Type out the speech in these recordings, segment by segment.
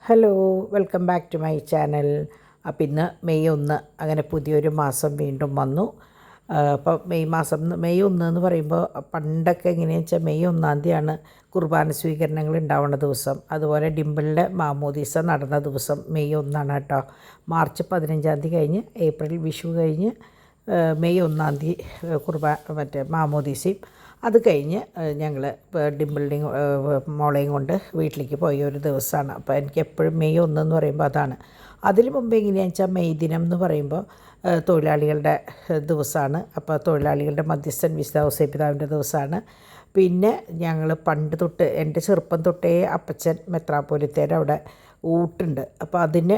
Hello, welcome back to my channel. അപ്പോൾ ഇന്ന് May 1, അങ്ങനെ പുതിയൊരു മാസം വീണ്ടും വന്നു. അപ്പോൾ മെയ് 1 എന്ന് പറയുമ്പോൾ പണ്ടൊക്കെ എങ്ങനെയാണെന്ന് വെച്ചാൽ മെയ് 1 തീയതിയാണ് കുർബാന സ്വീകരണങ്ങൾ ഉണ്ടാവുന്ന ദിവസം. അതുപോലെ ഡിംപിളിൻ്റെ മാമോദീസ നടന്ന ദിവസം മെയ് 1 കേട്ടോ. മാർച്ച് 15 കഴിഞ്ഞ് ഏപ്രിൽ വിഷു കഴിഞ്ഞ് മെയ് 1 തീയതി മാമോദീസയും അത് കഴിഞ്ഞ് ഞങ്ങൾ ഡിംപിളിനെയും മോളെയും കൊണ്ട് വീട്ടിലേക്ക് പോയ ഒരു ദിവസമാണ്. അപ്പോൾ എനിക്ക് എപ്പോഴും മെയ് 1 എന്ന് പറയുമ്പോൾ അതാണ്. അതിന് മുമ്പ് എങ്ങനെയാണെന്ന് വെച്ചാൽ മെയ് ദിനം എന്ന് പറയുമ്പോൾ തൊഴിലാളികളുടെ ദിവസമാണ്. അപ്പോൾ തൊഴിലാളികളുടെ മധ്യസ്ഥൻ വിശുദ്ധ ഔസേപ്പിതാവിൻ്റെ ദിവസമാണ്. പിന്നെ ഞങ്ങൾ പണ്ട് തൊട്ട് എൻ്റെ ചെറുപ്പം തൊട്ടേ അപ്പച്ചൻ മെത്രാപ്പോലിത്തേൻ്റെ അവിടെ ഊട്ടുണ്ട്. അപ്പോൾ അതിന്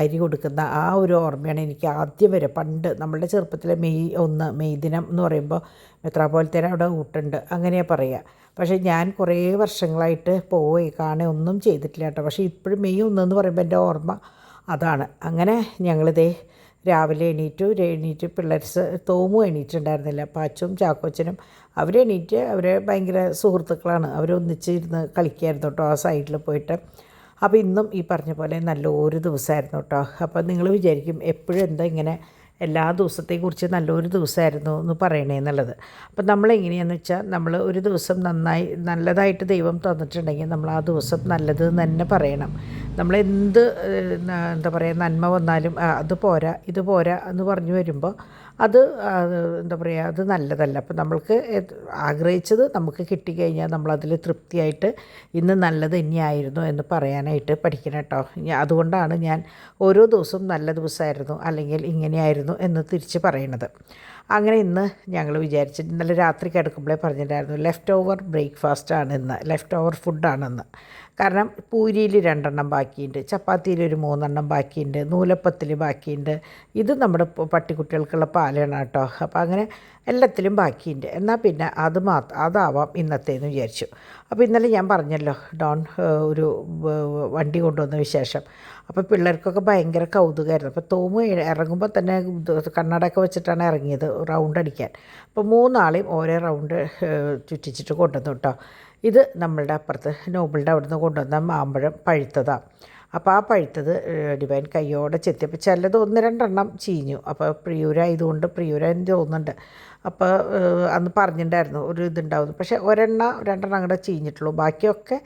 അരി കൊടുക്കുന്ന ആ ഒരു ഓർമ്മയാണ് എനിക്ക് ആദ്യം വരെ. പണ്ട് നമ്മളുടെ ചെറുപ്പത്തിലെ മെയ് ദിനം എന്ന് പറയുമ്പോൾ മെത്രാപ്പോലിത്തേൻ്റെ അവിടെ ഊട്ടുണ്ട് അങ്ങനെയാണ് പറയുക. പക്ഷേ ഞാൻ കുറേ വർഷങ്ങളായിട്ട് പോയി ഒന്നും ചെയ്തിട്ടില്ല കേട്ടോ. പക്ഷേ ഇപ്പോഴും മെയ് 1 എന്ന് പറയുമ്പോൾ എൻ്റെ ഓർമ്മ അതാണ്. അങ്ങനെ ഞങ്ങളിതേ രാവിലെ എണീറ്റ് പിള്ളേർ തോമു എണീറ്റുണ്ടായിരുന്നില്ല. പാച്ചും ചാക്കോച്ചനും അവരെണീറ്റ് ഭയങ്കര സുഹൃത്തുക്കളാണ്. അവരൊന്നിച്ചിരുന്ന് കളിക്കായിരുന്നു കേട്ടോ ആ സൈഡിൽ പോയിട്ട്. അപ്പോൾ ഇന്നും ഈ പറഞ്ഞ പോലെ നല്ലൊരു ദിവസമായിരുന്നു കേട്ടോ. അപ്പോൾ നിങ്ങൾ വിചാരിക്കും എപ്പോഴും എന്താ ഇങ്ങനെ എല്ലാ ദിവസത്തെക്കുറിച്ച് നല്ലൊരു ദിവസമായിരുന്നു എന്ന് പറയണേ എന്നുള്ളത്. അപ്പം നമ്മളെങ്ങനെയാണെന്ന് വെച്ചാൽ നമ്മൾ ഒരു ദിവസം നല്ലതായിട്ട് ദൈവം തന്നിട്ടുണ്ടെങ്കിൽ നമ്മൾ ആ ദിവസം നല്ലത് തന്നെ പറയണം. നമ്മളെന്ത് എന്താ പറയുക നന്മ വന്നാലും അത് പോരാ ഇത് പോരാ എന്ന് പറഞ്ഞു വരുമ്പോൾ അത് എന്താ പറയുക അത് നല്ലതല്ല. അപ്പോൾ നമ്മൾക്ക് ആഗ്രഹിച്ചത് നമുക്ക് കിട്ടിക്കഴിഞ്ഞാൽ നമ്മളതിൽ തൃപ്തിയായിട്ട് ഇന്ന് നല്ലത് തന്നെയായിരുന്നു എന്ന് പറയാനായിട്ട് പഠിക്കണം കേട്ടോ. അതുകൊണ്ടാണ് ഞാൻ ഓരോ ദിവസവും നല്ല ദിവസമായിരുന്നു അല്ലെങ്കിൽ ഇങ്ങനെയായിരുന്നു എന്ന് തിരിച്ച് പറയണത്. അങ്ങനെ ഇന്ന് ഞങ്ങൾ വിചാരിച്ചിട്ട് ഇന്നലെ രാത്രി കിടക്കുമ്പോഴേ പറഞ്ഞിട്ടുണ്ടായിരുന്നു ലെഫ്റ്റ് ഓവർ ബ്രേക്ക്ഫാസ്റ്റാണ് ഇന്ന്, ലെഫ്റ്റ് ഓവർ ഫുഡാണെന്ന്. കാരണം പൂരിയിൽ 2 ബാക്കിയുണ്ട്, ചപ്പാത്തിയിൽ ഒരു 3 ബാക്കിയുണ്ട്, നൂലപ്പത്തിൽ ബാക്കിയുണ്ട്. ഇത് നമ്മുടെ പട്ടിക്കുട്ടികൾക്കുള്ള പാലാണ് കേട്ടോ. അപ്പോൾ അങ്ങനെ എല്ലാത്തിലും ബാക്കിയുണ്ട്. എന്നാൽ പിന്നെ അതാവാം ഇന്നത്തേന്ന് വിചാരിച്ചു. അപ്പോൾ ഇന്നലെ ഞാൻ പറഞ്ഞല്ലോ ഡോൺ ഒരു വണ്ടി കൊണ്ടുവന്ന വിശേഷം. അപ്പോൾ പിള്ളേർക്കൊക്കെ ഭയങ്കര കൗതുകമായിരുന്നു. അപ്പോൾ തോമു ഇറങ്ങുമ്പോൾ തന്നെ കണ്ണടയൊക്കെ വെച്ചിട്ടാണ് ഇറങ്ങിയത് റൗണ്ട് അടിക്കാൻ. അപ്പോൾ 3 ആളെയും ഓരോ റൗണ്ട് ചുറ്റിച്ചിട്ട് കൊണ്ടുവന്നു കേട്ടോ. ഇത് നമ്മളുടെ അപ്പുറത്ത് നോബിളുടെ അവിടെ നിന്ന് കൊണ്ടുവന്ന മാമ്പഴം പഴുത്തതാണ്. അപ്പോൾ ആ പഴുത്തത് ഡിവൈൻ കയ്യോടെ ചെത്തിയപ്പോൾ ചിലത് 1-2 ചീഞ്ഞു. അപ്പോൾ പ്രിയൂരായതുകൊണ്ട് പ്രിയൂരാന്ന് തോന്നുന്നുണ്ട്. അപ്പോൾ അന്ന് പറഞ്ഞിട്ടുണ്ടായിരുന്നു ഒരു ഇതുണ്ടാവുന്നു. പക്ഷേ 1-2 അങ്ങോട്ട് ചീഞ്ഞിട്ടുള്ളൂ, ബാക്കിയൊക്കെ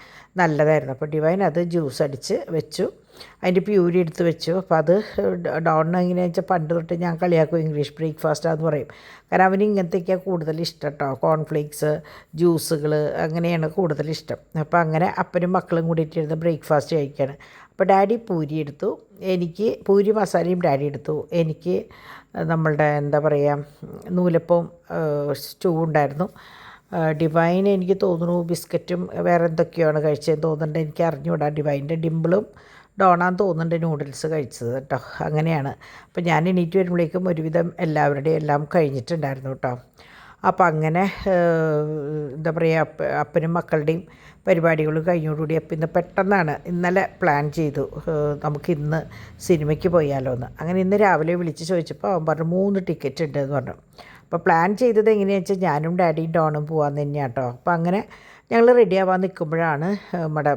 നല്ലതായിരുന്നു. അപ്പോൾ ഡിവൈൻ അത് ജ്യൂസ് അടിച്ച് വെച്ചു, അതിൻ്റെ പ്യൂരി എടുത്ത് വെച്ചു. അപ്പോൾ അത് ഡോണിന് എങ്ങനെയാണെന്ന് വെച്ചാൽ പണ്ട് തൊട്ട് ഞാൻ കളിയാക്കും ഇംഗ്ലീഷ് ബ്രേക്ക്ഫാസ്റ്റാന്ന് പറയും. കാരണം അവന് ഇങ്ങനത്തെയൊക്കെയാണ് കൂടുതൽ ഇഷ്ടം കേട്ടോ. കോൺഫ്ലേക്സ് ജ്യൂസുകൾ അങ്ങനെയാണ് കൂടുതൽ ഇഷ്ടം. അപ്പോൾ അങ്ങനെ അപ്പനും മക്കളും കൂടിയിട്ടിരുന്ന് ബ്രേക്ക്ഫാസ്റ്റ് കഴിക്കുകയാണ്. അപ്പോൾ ഡാഡി പൂരി എടുത്തു, എനിക്ക് പൂരി മസാലയും ഡാഡി എടുത്തു. എനിക്ക് നമ്മളുടെ എന്താ പറയുക നൂലപ്പവും സ്റ്റൂ ഉണ്ടായിരുന്നു. ഡിവൈൻ എനിക്ക് തോന്നുന്നു ബിസ്ക്കറ്റും വേറെ എന്തൊക്കെയാണ് കഴിച്ചതെന്ന് തോന്നുന്നുണ്ട്, എനിക്ക് അറിഞ്ഞുകൂടാ. ഡിവൈൻ്റെ ഡിംപിളും ഡോണാന്ന് തോന്നുന്നുണ്ട് നൂഡിൽസ് കഴിച്ചത് കേട്ടോ. അങ്ങനെയാണ്. അപ്പോൾ ഞാൻ എണീറ്റ് വരുമ്പോഴേക്കും ഒരുവിധം എല്ലാവരുടെയും എല്ലാം കഴിഞ്ഞിട്ടുണ്ടായിരുന്നു കേട്ടോ. അപ്പോൾ അങ്ങനെ എന്താ പറയുക അപ്പനും മക്കളുടെയും പരിപാടികൾ കഴിഞ്ഞോടുകൂടി. അപ്പോൾ ഇന്ന് പെട്ടെന്നാണ് ഇന്നലെ പ്ലാൻ ചെയ്തു നമുക്കിന്ന് സിനിമയ്ക്ക് പോയാലോ എന്ന്. അങ്ങനെ ഇന്ന് രാവിലെ വിളിച്ച് ചോദിച്ചപ്പോൾ അവൻ പറഞ്ഞു 3 ടിക്കറ്റ് ഉണ്ട് എന്ന് പറഞ്ഞു. അപ്പോൾ പ്ലാൻ ചെയ്തത് എങ്ങനെയാണെന്ന് വെച്ചാൽ ഞാനും ഡാഡിയും ഡോണും പോകാൻ തന്നെയാണ് കേട്ടോ. അപ്പോൾ അങ്ങനെ ഞങ്ങൾ റെഡിയാവാൻ നിൽക്കുമ്പോഴാണ് നമ്മുടെ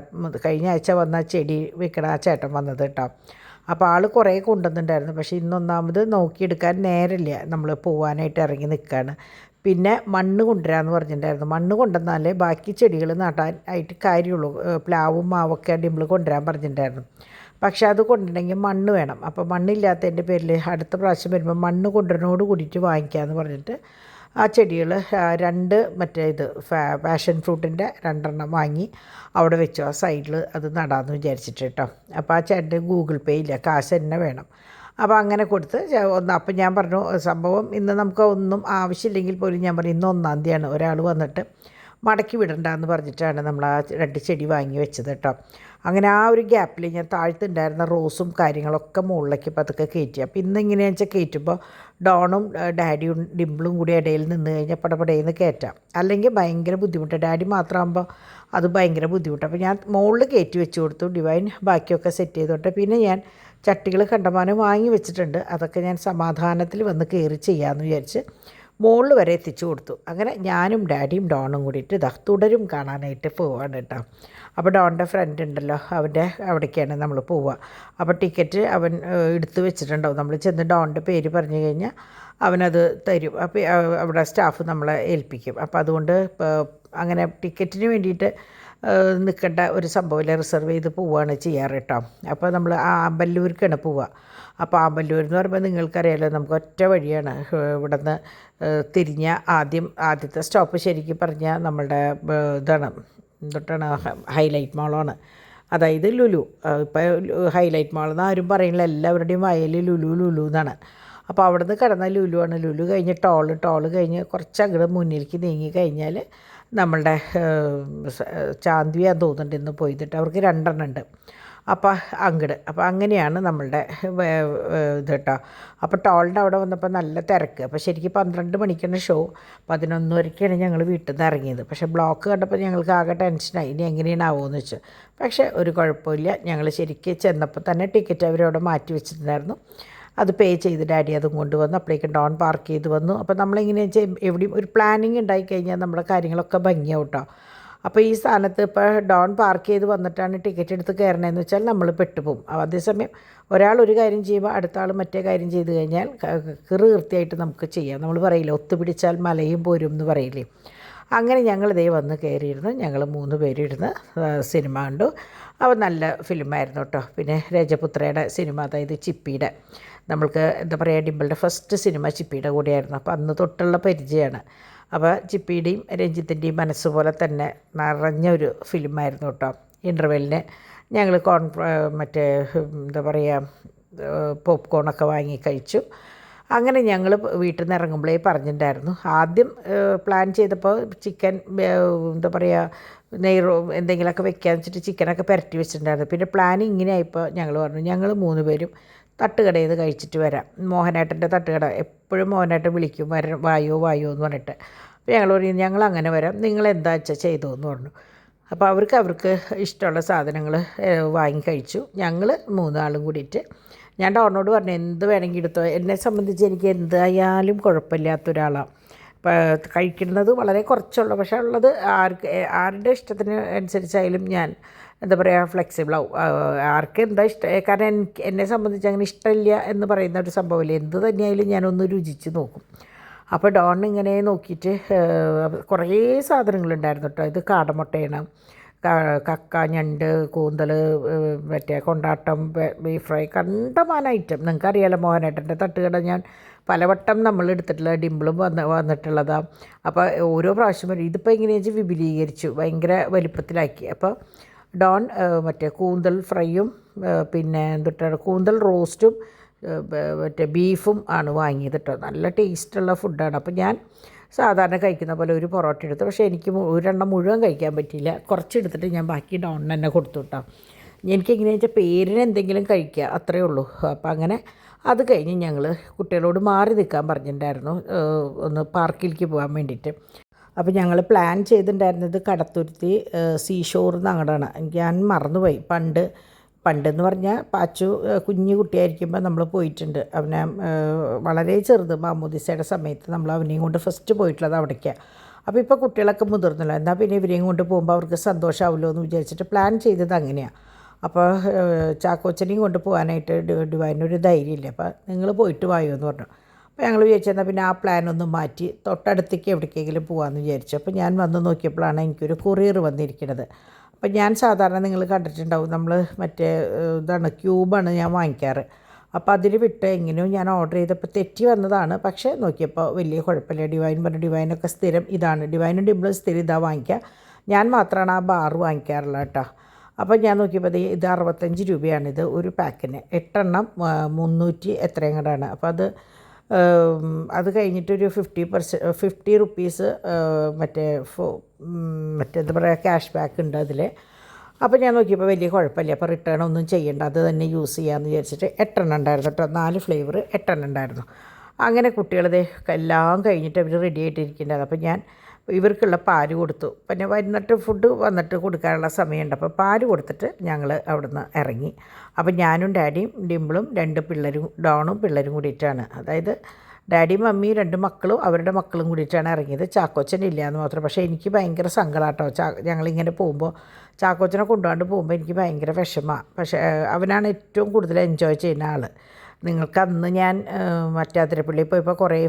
കഴിഞ്ഞ ആഴ്ച വന്ന ചെടി വെക്കണ ആ ചേട്ടൻ വന്നത് കേട്ടോ. അപ്പോൾ ആൾ കുറേ കൊണ്ടുവന്നിട്ടുണ്ടായിരുന്നു. പക്ഷേ ഇന്നൊന്നാമത് നോക്കിയെടുക്കാൻ നേരമില്ല, നമ്മൾ പോകാനായിട്ട് ഇറങ്ങി നിൽക്കുകയാണ്. പിന്നെ മണ്ണ് കൊണ്ടുവരാമെന്ന് പറഞ്ഞിട്ടുണ്ടായിരുന്നു. മണ്ണ് കൊണ്ടുവന്നാലേ ബാക്കി ചെടികൾ നടാൻ ആയിട്ട് കാര്യമുള്ളൂ. പ്ലാവും മാവൊക്കെ ഡിംപിൾ കൊണ്ടുവരാൻ പറഞ്ഞിട്ടുണ്ടായിരുന്നു. പക്ഷേ അത് കൊണ്ടുവരണമെങ്കിൽ മണ്ണ് വേണം. അപ്പോൾ മണ്ണില്ലാത്തതിൻ്റെ പേരിൽ അടുത്ത പ്രാവശ്യം വരുമ്പോൾ മണ്ണ് കൊണ്ടുവരുന്നതോട് കൂടിയിട്ട് വാങ്ങിക്കാമെന്ന് പറഞ്ഞിട്ട് ആ ചെടികൾ 2 പാഷൻ ഫ്രൂട്ടിൻ്റെ 2 വാങ്ങി അവിടെ വെച്ചു. ആ സൈഡിൽ അത് നടാമെന്ന് വിചാരിച്ചിട്ട് കേട്ടോ. അപ്പോൾ ആ ചേട്ടൻ ഗൂഗിൾ പേ ഇല്ല, കാശ് തന്നെ വേണം. അപ്പോൾ അങ്ങനെ കൊടുത്ത് അപ്പം ഞാൻ പറഞ്ഞു സംഭവം ഇന്ന് നമുക്ക് ഒന്നും ആവശ്യമില്ലെങ്കിൽ പോലും ഞാൻ പറഞ്ഞു ഇന്ന് 1 തീയതിയാണ്, ഒരാൾ വന്നിട്ട് മടക്കി വിടണ്ടെന്ന് പറഞ്ഞിട്ടാണ് നമ്മൾ ആ 2 ചെടി വാങ്ങി വെച്ചത് കേട്ടോ. അങ്ങനെ ആ ഒരു ഗ്യാപ്പിൽ ഞാൻ താഴ്ത്തുണ്ടായിരുന്ന റോസും കാര്യങ്ങളൊക്കെ മുകളിലേക്ക് പതുക്കെ കയറ്റി. അപ്പോൾ ഇന്ന് എങ്ങനെയാണെന്ന് വെച്ചാൽ കയറ്റുമ്പോൾ ഡോണും ഡാഡിയും ഡിംപിളും കൂടി ഇടയിൽ നിന്ന് കഴിഞ്ഞാൽ പടപടയെന്ന് കയറ്റാം. അല്ലെങ്കിൽ ഭയങ്കര ബുദ്ധിമുട്ട്, ഡാഡി മാത്രമാകുമ്പോൾ അത് ഭയങ്കര ബുദ്ധിമുട്ട്. അപ്പോൾ ഞാൻ മുകളിൽ കയറ്റി വെച്ച് കൊടുത്തു. ഡിവൈൻ ബാക്കിയൊക്കെ സെറ്റ് ചെയ്തോട്ടെ. പിന്നെ ഞാൻ ചട്ടികൾ കണ്ടമാനം വാങ്ങി വെച്ചിട്ടുണ്ട്, അതൊക്കെ ഞാൻ സമാധാനത്തിൽ വന്ന് കയറി ചെയ്യാമെന്ന് വിചാരിച്ച് മുകളിൽ വരെ എത്തിച്ചു കൊടുത്തു. അങ്ങനെ ഞാനും ഡാഡിയും ഡോണും കൂടിയിട്ട് തുടരും കാണാനായിട്ട് പോവാണ് കേട്ടോ. അപ്പോൾ ഡോണിൻ്റെ ഫ്രണ്ട് ഉണ്ടല്ലോ, അവൻ്റെ അവിടേക്കാണ് നമ്മൾ പോവുക. അപ്പോൾ ടിക്കറ്റ് അവൻ എടുത്ത് വെച്ചിട്ടുണ്ടാവും. നമ്മൾ ചെന്ന് ഡോണിൻ്റെ പേര് പറഞ്ഞു കഴിഞ്ഞാൽ അവനത് തരും. അപ്പോൾ അവിടെ സ്റ്റാഫ് നമ്മളെ ഏൽപ്പിക്കും. അപ്പോൾ അതുകൊണ്ട് അങ്ങനെ ടിക്കറ്റിന് വേണ്ടിയിട്ട് നിൽക്കേണ്ട ഒരു സംഭവമില്ല, റിസർവ് ചെയ്ത് പോവുകയാണ് ചെയ്യാറ് കേട്ടോ. അപ്പോൾ നമ്മൾ ആമ്പല്ലൂർക്കാണ് പോവുക. അപ്പോൾ ആമ്പല്ലൂർ എന്ന് പറയുമ്പോൾ നിങ്ങൾക്കറിയാലോ, നമുക്ക് ഒറ്റ വഴിയാണ് ഇവിടെ നിന്ന് തിരിഞ്ഞ ആദ്യത്തെ സ്റ്റോപ്പ് ശരിക്കും പറഞ്ഞാൽ നമ്മളുടെ ഇതാണ്, എന്തൊട്ടാണ്, ഹൈലൈറ്റ് മാളാണ്. അതായത് ലുലു. ഇപ്പോൾ ഹൈലൈറ്റ് മാൾ എന്ന് ആരും പറയുന്നില്ല, എല്ലാവരുടെയും വായിൽ ലുലു ലുലു എന്നാണ്. അപ്പോൾ അവിടെ നിന്ന് കിടന്ന ലുലു ആണ്. ലുലു കഴിഞ്ഞ് ടോള് കഴിഞ്ഞ് കുറച്ച് അങ്ങോട്ട് മുന്നിലേക്ക് നീങ്ങി കഴിഞ്ഞാൽ നമ്മളുടെ ചാന്ദിയാന്ന് തോന്നുന്നുണ്ട് ഇന്ന് പോയിട്ട്, അവർക്ക് 2 ഉണ്ട്. അപ്പോൾ അങ്ങട്, അപ്പോൾ അങ്ങനെയാണ് നമ്മളുടെ ഇത് കേട്ടോ. അപ്പോൾ ടോളിൻ്റെ അവിടെ വന്നപ്പോൾ നല്ല തിരക്ക്. അപ്പോൾ ശരിക്കും 12 മണിക്കാണ് ഷോ, 11 വരെയൊക്കെയാണ് ഞങ്ങൾ വീട്ടിൽ നിന്ന് ഇറങ്ങിയത്. പക്ഷേ ബ്ലോക്ക് കണ്ടപ്പോൾ ഞങ്ങൾക്ക് ആകെ ടെൻഷനായി, ഇനി എങ്ങനെയാണാവുമെന്ന് വെച്ചു. പക്ഷേ ഒരു കുഴപ്പമില്ല, ഞങ്ങൾ ശരിക്കും ചെന്നപ്പോൾ തന്നെ ടിക്കറ്റ് അവരവിടെ മാറ്റി വെച്ചിട്ടുണ്ടായിരുന്നു. അത് പേ ചെയ്ത് ഡാഡി അതും കൊണ്ടുവന്നു. അപ്പോഴേക്കും ഡോൺ പാർക്ക് ചെയ്ത് വന്നു. അപ്പോൾ നമ്മളിങ്ങനെ എവിടെയും ഒരു പ്ലാനിങ് ഉണ്ടായിക്കഴിഞ്ഞാൽ നമ്മുടെ കാര്യങ്ങളൊക്കെ ഭംഗിയാവും കേട്ടോ. അപ്പോൾ ഈ സ്ഥാനത്ത് ഇപ്പോൾ ഡോൺ പാർക്ക് ചെയ്ത് വന്നിട്ടാണ് ടിക്കറ്റ് എടുത്ത് കയറണമെന്ന് വെച്ചാൽ നമ്മൾ പെട്ടുപോകും. അതേസമയം ഒരാൾ ഒരു കാര്യം ചെയ്യുമ്പോൾ അടുത്ത ആൾ മറ്റേ കാര്യം ചെയ്ത് കഴിഞ്ഞാൽ കൃത്യമായിട്ട് നമുക്ക് ചെയ്യാം. നമ്മൾ പറയില്ലേ, ഒത്തുപിടിച്ചാൽ മലയും പോരും എന്ന് പറയില്ലേ. അങ്ങനെ ഞങ്ങൾ ഇതേ വന്ന് കയറിയിരുന്നു. ഞങ്ങൾ 3 പേരിരുന്ന് സിനിമ കണ്ടു. അപ്പോൾ നല്ല ഫിലിമായിരുന്നു കേട്ടോ. പിന്നെ രജപുത്രയുടെ സിനിമ, അതായത് ചിപ്പിയുടെ, നമ്മൾക്ക് എന്താ പറയുക, ഡിംപിളുടെ ഫസ്റ്റ് സിനിമ ചിപ്പിയുടെ കൂടെയായിരുന്നു. അപ്പോൾ അന്ന് തൊട്ടുള്ള പരിചയമാണ്. അപ്പോൾ ചിപ്പിയുടെയും രഞ്ജിത്തിൻ്റെയും മനസ്സുപോലെ തന്നെ നിറഞ്ഞൊരു ഫിലിമായിരുന്നു കേട്ടോ. ഇൻ്റർവെല്ലിന് ഞങ്ങൾ മറ്റേ എന്താ പറയുക, പോപ്കോണൊക്കെ വാങ്ങി കഴിച്ചു. അങ്ങനെ ഞങ്ങൾ വീട്ടിൽ നിന്ന് ഇറങ്ങുമ്പോഴേ പറഞ്ഞിട്ടുണ്ടായിരുന്നു. ആദ്യം പ്ലാൻ ചെയ്തപ്പോൾ ചിക്കൻ എന്താ പറയുക, എന്തെങ്കിലുമൊക്കെ വെക്കാന്ന് വെച്ചിട്ട് ചിക്കനൊക്കെ പുരട്ടി വെച്ചിട്ടുണ്ടായിരുന്നു. പിന്നെ പ്ലാൻ ഇങ്ങനെ ആയപ്പോൾ ഞങ്ങൾ പറഞ്ഞു, ഞങ്ങൾ 3 പേരും തട്ടുകടയിൽ നിന്ന് കഴിച്ചിട്ട് വരാം. മോഹനേട്ടൻ്റെ തട്ടുകട, എപ്പോഴും മോഹനേട്ടൻ വിളിക്കും, വായോ എന്ന് പറഞ്ഞിട്ട്. അപ്പോൾ ഞങ്ങൾ പറയും, ഞങ്ങൾ അങ്ങനെ വരാം, നിങ്ങൾ എന്താ വെച്ചാൽ ചെയ്തു എന്ന് പറഞ്ഞു. അപ്പോൾ അവർക്ക് ഇഷ്ടമുള്ള സാധനങ്ങൾ വാങ്ങി കഴിച്ചു. ഞങ്ങൾ 3 ആളും കൂടിയിട്ട്, ഞാൻ ഡോണിനോട് പറഞ്ഞു എന്ത് വേണമെങ്കിൽ എടുത്തോ, എന്നെ സംബന്ധിച്ച് എനിക്ക് എന്തായാലും കുഴപ്പമില്ലാത്തൊരാളാണ്. കഴിക്കുന്നത് വളരെ കുറച്ചുള്ളൂ, പക്ഷേ ഉള്ളത് ആരുടെ ഇഷ്ടത്തിന് അനുസരിച്ചായാലും ഞാൻ എന്താ പറയുക, ഫ്ലെക്സിബിളാവും. ആർക്ക് എന്താ ഇഷ്ടം, കാരണം എന്നെ സംബന്ധിച്ച് അങ്ങനെ ഇഷ്ടമില്ല എന്ന് പറയുന്ന ഒരു സംഭവമില്ല. എന്ത് തന്നെയായാലും ഞാനൊന്ന് രുചിച്ച് നോക്കും. അപ്പോൾ ഡോൺ ഇങ്ങനെ നോക്കിയിട്ട് കുറേ സാധനങ്ങളുണ്ടായിരുന്നു കേട്ടോ. ഇത് കാടമുട്ടയാണ്, കക്ക, ഞണ്ട്, കൂന്തൽ, മറ്റേ കൊണ്ടാട്ടം, ബീഫ് ഫ്രൈ, കണ്ടമാന ഐറ്റം. നിങ്ങൾക്കറിയാലോ മോഹനേട്ടൻ്റെ തട്ടുകട ഞാൻ പലവട്ടം നമ്മൾ എടുത്തിട്ടുള്ള, ഡിംപിളും വന്നിട്ടുള്ളതാണ്. അപ്പോൾ ഓരോ പ്രാവശ്യം വരും. ഇതിപ്പോൾ എങ്ങനെയാണെന്ന് വെച്ചാൽ വിപുലീകരിച്ചു, ഭയങ്കര വലിപ്പത്തിലാക്കി. അപ്പോൾ ഡോൺ മറ്റേ കൂന്തൽ ഫ്രൈയും പിന്നെ എന്തിട്ടാണ് കൂന്തൽ റോസ്റ്റും മറ്റേ ബീഫും ആണ് വാങ്ങിയത് കേട്ടോ. നല്ല ടേസ്റ്റുള്ള ഫുഡാണ്. അപ്പോൾ ഞാൻ സാധാരണ കഴിക്കുന്ന പോലെ ഒരു പൊറോട്ട എടുത്തു. പക്ഷേ എനിക്ക് ഒരെണ്ണം മുഴുവൻ കഴിക്കാൻ പറ്റിയില്ല. കുറച്ചെടുത്തിട്ട് ഞാൻ ബാക്കി ഡോണിന് തന്നെ കൊടുത്തു കേട്ടോ. എനിക്കെങ്ങനെയാണെന്ന് വെച്ചാൽ പേരിന് എന്തെങ്കിലും കഴിക്കുക, അത്രയേ ഉള്ളൂ. അപ്പോൾ അങ്ങനെ അത് കഴിഞ്ഞ് ഞങ്ങൾ കുട്ടികളോട് മാറി നിൽക്കാൻ പറഞ്ഞിട്ടുണ്ടായിരുന്നു, ഒന്ന് പാർക്കിലേക്ക് പോകാൻ വേണ്ടിയിട്ട്. അപ്പോൾ ഞങ്ങൾ പ്ലാൻ ചെയ്തിട്ടുണ്ടായിരുന്നത് കടത്തുരുത്തി സീഷോർ അങ്ങോട്ടാണ്. ഞാൻ മറന്നുപോയി. പണ്ടെന്ന് പറഞ്ഞാൽ പാച്ചു കുഞ്ഞു കുട്ടിയായിരിക്കുമ്പോൾ നമ്മൾ പോയിട്ടുണ്ട്. അവനെ വളരെ ചെറുത് മാമോദിസയുടെ സമയത്ത് നമ്മൾ അവനെയും കൊണ്ട് ഫസ്റ്റ് പോയിട്ടുള്ളത് അവിടേക്കാണ്. അപ്പോൾ ഇപ്പോൾ കുട്ടികളൊക്കെ മുതിർന്നല്ലോ, എന്നാൽ പിന്നെ ഇവരെയും കൊണ്ട് പോകുമ്പോൾ അവർക്ക് സന്തോഷമാവുമല്ലോ എന്ന് വിചാരിച്ചിട്ട് പ്ലാൻ ചെയ്തത് അങ്ങനെയാണ്. അപ്പോൾ ചാക്കോച്ചനെയും കൊണ്ട് പോകാനായിട്ട് ഡിവൈനൊരു ധൈര്യമില്ല. അപ്പോൾ നിങ്ങൾ പോയിട്ട് വായോ എന്ന് പറഞ്ഞു. അപ്പോൾ ഞങ്ങൾ വിചാരിച്ചെന്നാൽ പിന്നെ ആ പ്ലാനൊന്ന് മാറ്റി തൊട്ടടുത്തേക്ക് എവിടേക്കെങ്കിലും പോകാമെന്ന് വിചാരിച്ചു. അപ്പോൾ ഞാൻ വന്ന് നോക്കിയപ്പോഴാണ് എനിക്കൊരു കൊറിയർ വന്നിരിക്കുന്നത്. അപ്പം ഞാൻ സാധാരണ നിങ്ങൾ കണ്ടിട്ടുണ്ടാവും, നമ്മൾ മറ്റേ ഇതാണ് ക്യൂബാണ് ഞാൻ വാങ്ങിക്കാറ്. അപ്പോൾ അതിൽ വിട്ട് എങ്ങനെയോ ഞാൻ ഓർഡർ ചെയ്തപ്പോൾ തെറ്റി വന്നതാണ്. പക്ഷേ നോക്കിയപ്പോൾ വലിയ കുഴപ്പമില്ല. ഡിവൈൻ പറഞ്ഞു, ഡിവൈനൊക്കെ സ്ഥിരം ഇതാണ്, ഡിവൈനും ഡിംപിളും സ്ഥിരം ഇതാ വാങ്ങിക്കുക, ഞാൻ മാത്രമാണ് ആ ബാർ വാങ്ങിക്കാറുള്ളത് കേട്ടോ. അപ്പോൾ ഞാൻ നോക്കിയപ്പോൾ ഇത് 65 രൂപയാണിത് ഒരു പാക്കിന്, 8 എണ്ണം 300 എത്രയും കൂടെയാണ്. അപ്പോൾ അത് കഴിഞ്ഞിട്ടൊരു 50 റുപ്പീസ് മറ്റേന്താ പറയുക, ക്യാഷ് ബാക്ക് ഉണ്ട് അതിൽ. അപ്പോൾ ഞാൻ നോക്കിയപ്പോൾ വലിയ കുഴപ്പമില്ല, അപ്പോൾ റിട്ടേൺ ഒന്നും ചെയ്യേണ്ട, അത് തന്നെ യൂസ് ചെയ്യാമെന്ന് വിചാരിച്ചിട്ട് 8 എണ്ണം ഉണ്ടായിരുന്നു കേട്ടോ. 4 ഫ്ലേവർ 8 എണ്ണം ഉണ്ടായിരുന്നു. അങ്ങനെ കുട്ടികളത് എല്ലാം കഴിഞ്ഞിട്ട് അവർ റെഡി ആയിട്ടിരിക്കേണ്ടത്. അപ്പോൾ ഞാൻ ഇവർക്കുള്ള പാല് കൊടുത്തു. പിന്നെ വന്നിട്ട് ഫുഡ് വന്നിട്ട് കൊടുക്കാനുള്ള സമയമുണ്ട്. അപ്പോൾ പാല് കൊടുത്തിട്ട് ഞങ്ങൾ അവിടുന്ന് ഇറങ്ങി. അപ്പോൾ ഞാനും ഡാഡിയും ഡിംപിളും 2 പിള്ളേരും, ഡോണും പിള്ളേരും കൂടിയിട്ടാണ്, അതായത് ഡാഡിയും മമ്മിയും 2 മക്കളും അവരുടെ മക്കളും കൂടിയിട്ടാണ് ഇറങ്ങിയത്. ചാക്കോച്ചൻ ഇല്ല എന്ന് മാത്രം. പക്ഷേ എനിക്ക് ഭയങ്കര സങ്കടം കേട്ടോ. ഞങ്ങളിങ്ങനെ പോകുമ്പോൾ ചാക്കോച്ചനെ കൊണ്ടുപോകാണ്ട് പോകുമ്പോൾ എനിക്ക് ഭയങ്കര വിഷമമാണ്. പക്ഷേ അവനാണ് ഏറ്റവും കൂടുതൽ എൻജോയ് ചെയ്യുന്ന ആൾ. നിങ്ങൾക്ക് അന്ന് ഞാൻ മറ്റേ അതിരപ്പള്ളിയിൽ പോയപ്പോൾ കുറേ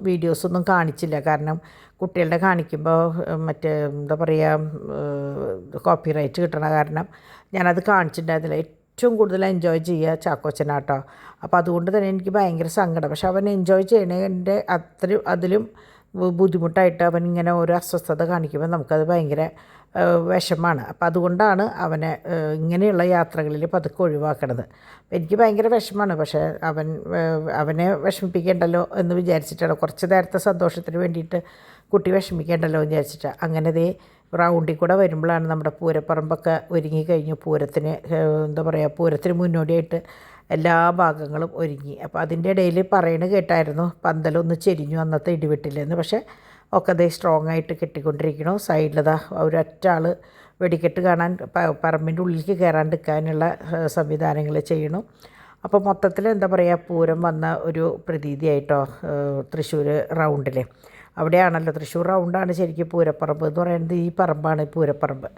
വീഡിയോസൊന്നും കാണിച്ചില്ല. കാരണം കുട്ടികളുടെ കാണിക്കുമ്പോൾ മറ്റേ എന്താ പറയുക കോപ്പിറൈറ്റ് കിട്ടണ കാരണം ഞാനത് കാണിച്ചിട്ടുണ്ടായിരുന്നില്ല. ഏറ്റവും കൂടുതൽ എൻജോയ് ചെയ്യുക ചാക്കോച്ചനാട്ടോ. അപ്പോൾ അതുകൊണ്ട് തന്നെ എനിക്ക് ഭയങ്കര സങ്കടം. പക്ഷെ അവൻ എൻജോയ് ചെയ്യണതിൻ്റെ അതിലും ബുദ്ധിമുട്ടായിട്ട് അവൻ ഇങ്ങനെ ഓരോ അസ്വസ്ഥത കാണിക്കുമ്പോൾ നമുക്കത് ഭയങ്കര വിഷമമാണ്. അപ്പോൾ അതുകൊണ്ടാണ് അവനെ ഇങ്ങനെയുള്ള യാത്രകളിൽ പതുക്കെ ഒഴിവാക്കണത്. എനിക്ക് ഭയങ്കര വിഷമമാണ്. പക്ഷേ അവനെ വിഷമിപ്പിക്കേണ്ടല്ലോ എന്ന് വിചാരിച്ചിട്ടാണ്, കുറച്ച് നേരത്തെ സന്തോഷത്തിന് വേണ്ടിയിട്ട് കുട്ടി വിഷമിക്കേണ്ടല്ലോ എന്ന് വിചാരിച്ചിട്ടാണ്. അങ്ങനെ റൗണ്ടിൽ കൂടെ വരുമ്പോഴാണ് നമ്മുടെ പൂരപ്പറമ്പൊക്കെ ഒരുങ്ങിക്കഴിഞ്ഞു. പൂരത്തിന് മുന്നോടിയായിട്ട് എല്ലാ ഭാഗങ്ങളും ഒരുങ്ങി. അപ്പോൾ അതിൻ്റെ ഇടയിൽ കേട്ടായിരുന്നു പന്തലൊന്ന് ചെരിഞ്ഞു അന്നത്തെ ഇടിവെട്ടില്ലെന്ന്. പക്ഷേ ഒക്കെ സ്ട്രോങ് ആയിട്ട് കെട്ടിക്കൊണ്ടിരിക്കണു. സൈഡിലതാ ഒരൊറ്റ ആൾ വെടിക്കെട്ട് കാണാൻ പറമ്പിൻ്റെ ഉള്ളിലേക്ക് കയറാണ്ടിരിക്കാനുള്ള സംവിധാനങ്ങൾ ചെയ്യണു. അപ്പോൾ മൊത്തത്തിൽ എന്താ പറയുക, പൂരം വന്ന ഒരു പ്രതീതിയായിട്ടോ തൃശ്ശൂർ റൗണ്ടിൽ. അവിടെയാണല്ലോ തൃശ്ശൂർ റൗണ്ടാണ് ശരിക്കും പൂരപ്പറമ്പ് എന്ന് പറയുന്നത്. ഈ പറമ്പാണ് പൂരപ്പറമ്പ്.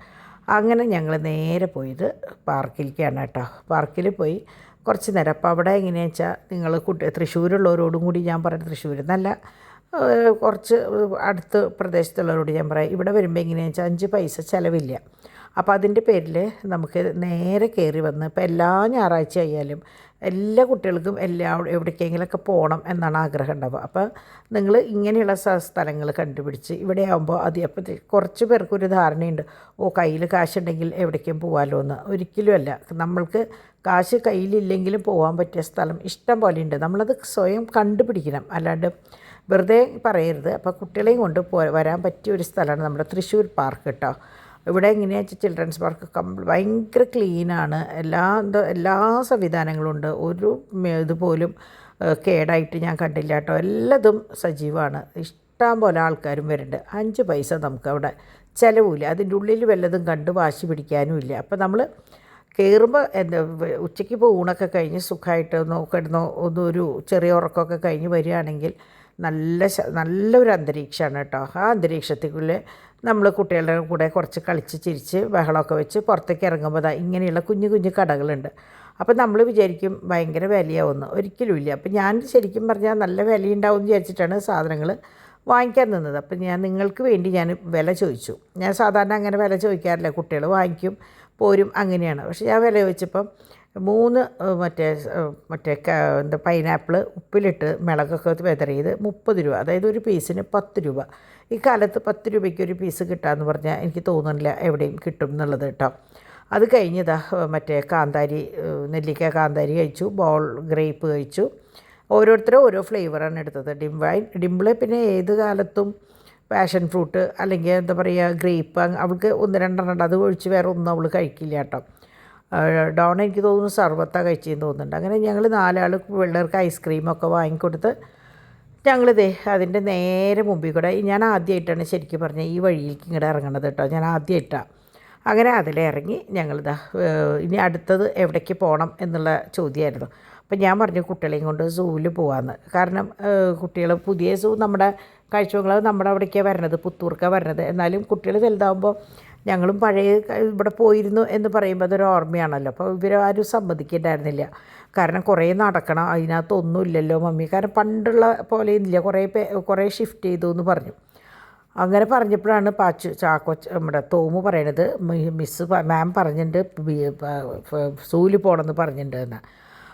അങ്ങനെ ഞങ്ങൾ നേരെ പോയത് പാർക്കിലേക്കാണ് കേട്ടോ. പാർക്കിൽ പോയി കുറച്ച് നേരം. അപ്പോൾ അവിടെ എങ്ങനെയാണെന്ന് വെച്ചാൽ തൃശ്ശൂരുള്ളവരോടും കൂടി ഞാൻ പറയുന്നത്, തൃശ്ശൂർ നല്ല കുറച്ച് അടുത്ത് പ്രദേശത്തുള്ളവരോട് ഞാൻ പറയാം, ഇവിടെ വരുമ്പോൾ എങ്ങനെയാണെന്ന് വെച്ചാൽ 5 പൈസ ചിലവില്ല. അപ്പോൾ അതിൻ്റെ പേരിൽ നമുക്ക് നേരെ കയറി വന്ന് ഇപ്പോൾ എല്ലാ ഞായറാഴ്ച ആയാലും എല്ലാ കുട്ടികൾക്കും എവിടേക്കെങ്കിലുമൊക്കെ പോകണം എന്നാണ് ആഗ്രഹം ഉണ്ടാവുക. അപ്പോൾ നിങ്ങൾ ഇങ്ങനെയുള്ള സ്ഥലങ്ങൾ കണ്ടുപിടിച്ച് ഇവിടെ ആകുമ്പോൾ അപ്പോൾ കുറച്ച് പേർക്കൊരു ധാരണയുണ്ട്, കയ്യിൽ കാശുണ്ടെങ്കിൽ എവിടേക്കും പോകാമല്ലോ എന്ന്. ഒരിക്കലുമല്ല. നമ്മൾക്ക് കാശ് കയ്യിലില്ലെങ്കിലും പോകാൻ പറ്റിയ സ്ഥലം ഇഷ്ടം പോലെ ഉണ്ട്. നമ്മളത് സ്വയം കണ്ടുപിടിക്കണം, അല്ലാണ്ട് വെറുതെ പറയരുത്. അപ്പോൾ കുട്ടികളെയും കൊണ്ട് വരാൻ പറ്റിയ ഒരു സ്ഥലമാണ് നമ്മുടെ തൃശ്ശൂർ പാർക്ക് കേട്ടോ. ഇവിടെ എങ്ങനെയാണെന്ന് വെച്ചാൽ ചിൽഡ്രൻസ് പാർക്ക് ഭയങ്കര ക്ലീനാണ്. എല്ലാ സംവിധാനങ്ങളും ഉണ്ട്. ഒരു ഇതുപോലും കേടായിട്ട് ഞാൻ കണ്ടില്ല കേട്ടോ. എല്ലാതും സജീവമാണ്. ഇഷ്ടം പോലെ ആൾക്കാരും വരുന്നുണ്ട്. 5 പൈസ നമുക്കവിടെ ചിലവില്ല. അതിൻ്റെ ഉള്ളിൽ വല്ലതും കണ്ട് വാശി പിടിക്കാനും ഇല്ല. അപ്പോൾ നമ്മൾ കയറുമ്പോൾ ഉച്ചയ്ക്ക് ഇപ്പോൾ ഊണൊക്കെ കഴിഞ്ഞ് സുഖമായിട്ട് ഒരു ചെറിയ ഉറക്കമൊക്കെ കഴിഞ്ഞ് വരികയാണെങ്കിൽ നല്ലൊരു അന്തരീക്ഷമാണ് കേട്ടോ. ആ അന്തരീക്ഷത്തിനുള്ളിൽ നമ്മൾ കുട്ടികളുടെ കൂടെ കുറച്ച് കളിച്ച് ചിരിച്ച് ബഹളമൊക്കെ വെച്ച് പുറത്തേക്ക് ഇറങ്ങുമ്പോൾ ഇങ്ങനെയുള്ള കുഞ്ഞു കുഞ്ഞു കടകളുണ്ട്. അപ്പോൾ നമ്മൾ വിചാരിക്കും ഭയങ്കര വിലയാവുമെന്ന്. ഒരിക്കലുമില്ല. അപ്പോൾ ഞാൻ ശരിക്കും പറഞ്ഞാൽ നല്ല വിലയുണ്ടാവും എന്ന് വിചാരിച്ചിട്ടാണ് സാധനങ്ങൾ വാങ്ങിക്കാൻ നിന്നത്. അപ്പോൾ നിങ്ങൾക്ക് വേണ്ടി ഞാൻ വില ചോദിച്ചു. ഞാൻ സാധാരണ അങ്ങനെ വില ചോദിക്കാറില്ല. കുട്ടികൾ വാങ്ങിക്കും പോരും അങ്ങനെയാണ്. പക്ഷേ ഞാൻ വില ചോദിച്ചപ്പം 3 പൈനാപ്പിൾ ഉപ്പിലിട്ട് മിളകൊക്കെ വിതറിയത് 30 രൂപ. അതായത് ഒരു പീസിന് 10 രൂപ. ഈ കാലത്ത് 10 രൂപയ്ക്ക് ഒരു പീസ് കിട്ടാമെന്ന് പറഞ്ഞാൽ എനിക്ക് തോന്നുന്നില്ല എവിടെയും കിട്ടും എന്നുള്ളത് കേട്ടോ. അത് കഴിഞ്ഞതാ നെല്ലിക്ക കാന്താരി കഴിച്ചു, ഗ്രേപ്പ് കഴിച്ചു. ഓരോരുത്തരും ഓരോ ഫ്ലേവറാണ് എടുത്തത്. ഡിംപിൾ പിന്നെ ഏത് കാലത്തും പാഷൻ ഫ്രൂട്ട് അല്ലെങ്കിൽ എന്താ പറയുക ഗ്രേപ്പ്, അവൾക്ക് 1-2 എണ്ണം അത് ഒഴിച്ച് വേറെ ഒന്നും അവൾ കഴിക്കില്ല കേട്ടോ. ഡോൺ എനിക്ക് തോന്നുന്നു സർബത്താണ് കഴിച്ചെന്ന് തോന്നുന്നുണ്ട്. അങ്ങനെ ഞങ്ങൾ 4 ആൾ പിള്ളേർക്ക് ഐസ്ക്രീമൊക്കെ വാങ്ങിക്കൊടുത്ത് അതിൻ്റെ നേരെ മുമ്പിൽ കൂടെ ഞാൻ ആദ്യമായിട്ടാണ് ശരിക്കും പറഞ്ഞാൽ ഈ വഴിയിലേക്ക് ഇങ്ങോട്ട് ഇറങ്ങണത് കേട്ടോ. ഞാൻ ആദ്യമായിട്ടാണ്. അങ്ങനെ അതിലിറങ്ങി ഇനി അടുത്തത് എവിടേക്ക് പോകണം എന്നുള്ള ചോദ്യമായിരുന്നു. അപ്പം ഞാൻ പറഞ്ഞു കുട്ടികളെയും കൊണ്ട് സൂവിൽ പോകാമെന്ന്. കാരണം കുട്ടികൾ പുതിയ സൂ നമ്മുടെ കാഴ്ചബംഗ്ലാവ് നമ്മുടെ അവിടേക്കാണ് വരണത്, പുത്തൂർക്കാണ് വരണത്. എന്നാലും കുട്ടികൾ വലുതാകുമ്പോൾ ഞങ്ങളും പഴയ ഇവിടെ പോയിരുന്നു എന്ന് പറയുമ്പോൾ അതൊരു ഓർമ്മയാണല്ലോ. അപ്പോൾ ഇവരാരും സമ്മതിക്കുന്നുണ്ടായിരുന്നില്ല. കാരണം കുറേ നടക്കണം, അതിനകത്തൊന്നുമില്ലല്ലോ മമ്മി, കാരണം പണ്ടുള്ള പോലെയൊന്നുമില്ല, കുറേ ഷിഫ്റ്റ് ചെയ്തു എന്ന് പറഞ്ഞു. അങ്ങനെ പറഞ്ഞപ്പോഴാണ് നമ്മുടെ തോമു പറയണത്, മാം പറഞ്ഞിട്ടുണ്ട് സൂല് പോകണമെന്ന് പറഞ്ഞിട്ടുണ്ട് എന്ന്.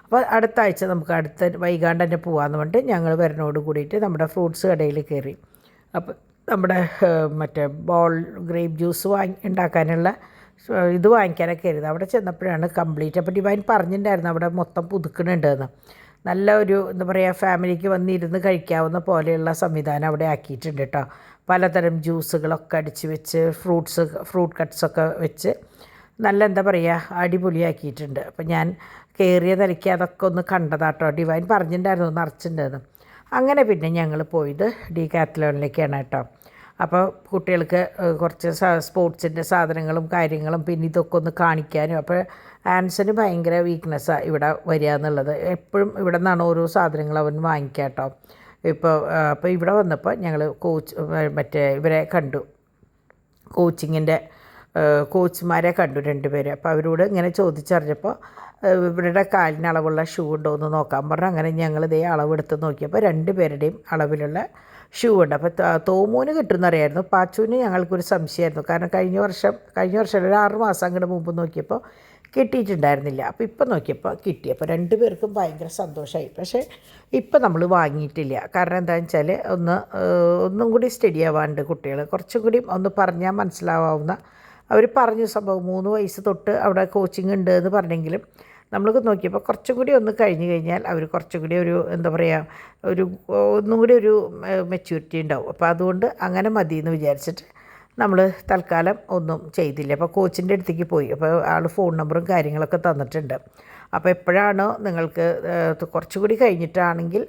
അപ്പോൾ അടുത്ത ആഴ്ച നമുക്ക് വൈകാണ്ട് തന്നെ പോകാമെന്ന് പറഞ്ഞിട്ട് ഞങ്ങൾ വരണോട് കൂടിയിട്ട് നമ്മുടെ ഫ്രൂട്ട്സ് കടയിൽ കയറി. അപ്പോൾ നമ്മുടെ ഗ്രേപ്പ് ജ്യൂസ് ഉണ്ടാക്കാനുള്ള ഇത് വാങ്ങിക്കാനൊക്കെ ആയിരുന്നു. അവിടെ ചെന്നപ്പോഴാണ് കംപ്ലീറ്റ്. അപ്പോൾ ഡിവൈൻ പറഞ്ഞിട്ടുണ്ടായിരുന്നു അവിടെ മൊത്തം പുതുക്കണുണ്ടെന്ന്. നല്ല ഒരു എന്താ പറയുക ഫാമിലിക്ക് വന്നിരുന്ന് കഴിക്കാവുന്ന പോലെയുള്ള സംവിധാനം അവിടെ ആക്കിയിട്ടുണ്ട് കേട്ടോ. പലതരം ജ്യൂസുകളൊക്കെ അടിച്ച് വെച്ച് ഫ്രൂട്ട് കട്ട്സൊക്കെ വെച്ച് നല്ല എന്താ പറയുക അടിപൊളിയാക്കിയിട്ടുണ്ട്. അപ്പോൾ ഞാൻ കയറിയ നിലയ്ക്ക് അതൊക്കെ ഒന്ന് കണ്ടതാട്ടോ. ഡിവൈൻ പറഞ്ഞിട്ടുണ്ടായിരുന്നു നിറച്ചിട്ടുണ്ടെന്ന്. അങ്ങനെ പിന്നെ ഞങ്ങൾ പോയത് ഡീകാത്ലോണിലേക്കാണ് കേട്ടോ. അപ്പോൾ കുട്ടികൾക്ക് കുറച്ച് സ്പോർട്സിൻ്റെ സാധനങ്ങളും കാര്യങ്ങളും പിന്നെ ഇതൊക്കെ ഒന്ന് കാണിക്കാനും. അപ്പോൾ ആൻസന് ഭയങ്കര വീക്ക്നെസ്സാണ് ഇവിടെ വരിക എന്നുള്ളത്. എപ്പോഴും ഇവിടെ നിന്നാണ് ഓരോ സാധനങ്ങൾ അവൻ വാങ്ങിക്കുക കേട്ടോ. അപ്പോൾ ഇവിടെ വന്നപ്പോൾ ഞങ്ങൾ ഇവരെ കണ്ടു. കോച്ചിങ്ങിൻ്റെ കോച്ച്മാരെ കണ്ടു 2 പേര്. അപ്പോൾ അവരോട് ഇങ്ങനെ ചോദിച്ചറിഞ്ഞപ്പോൾ ഇവരുടെ കാലിന് അളവുള്ള ഷൂ ഉണ്ടോ എന്ന് നോക്കാൻ പറഞ്ഞു. അങ്ങനെ ഞങ്ങൾ ഇതേ അളവെടുത്ത് നോക്കിയപ്പോൾ 2 പേരുടെയും അളവിലുള്ള ഷൂ ഉണ്ട്. അപ്പോൾ തോമൂന് കിട്ടുമെന്നറിയായിരുന്നു. പാച്ചുവിന് ഞങ്ങൾക്കൊരു സംശയമായിരുന്നു. കാരണം കഴിഞ്ഞ വർഷം ഒരു 6 മാസം അങ്ങോട്ട് മുമ്പ് നോക്കിയപ്പോൾ കിട്ടിയിട്ടുണ്ടായിരുന്നില്ല. അപ്പോൾ ഇപ്പം നോക്കിയപ്പോൾ കിട്ടി. അപ്പോൾ 2 പേർക്കും ഭയങ്കര സന്തോഷമായി. പക്ഷേ ഇപ്പം നമ്മൾ വാങ്ങിയിട്ടില്ല. കാരണം എന്താണെന്ന് വെച്ചാൽ ഒന്നും കൂടി സ്റ്റഡി ആവാണ്ട് കുട്ടികൾ കുറച്ചും കൂടി ഒന്ന് പറഞ്ഞാൽ മനസ്സിലാവുന്ന അവർ പറഞ്ഞു. സംഭവം 3 വയസ്സ് തൊട്ട് അവിടെ കോച്ചിങ് ഉണ്ട് എന്ന് പറഞ്ഞെങ്കിലും നമ്മൾ നോക്കിയപ്പോൾ കുറച്ചും കൂടി ഒന്ന് കഴിഞ്ഞ് കഴിഞ്ഞാൽ അവർ കുറച്ചും കൂടി ഒരു എന്താ പറയുക ഒന്നും കൂടി ഒരു മെച്യൂരിറ്റി ഉണ്ടാവും. അപ്പോൾ അതുകൊണ്ട് അങ്ങനെ മതി എന്ന് വിചാരിച്ചിട്ട് നമ്മൾ തൽക്കാലം ഒന്നും ചെയ്തില്ല. അപ്പോൾ കോച്ചിൻ്റെ അടുത്തേക്ക് പോയി. അപ്പോൾ ആൾ ഫോൺ നമ്പറും കാര്യങ്ങളൊക്കെ തന്നിട്ടുണ്ട്. അപ്പോൾ എപ്പോഴാണോ നിങ്ങൾക്ക് കുറച്ചുകൂടി കഴിഞ്ഞിട്ടാണെങ്കിൽ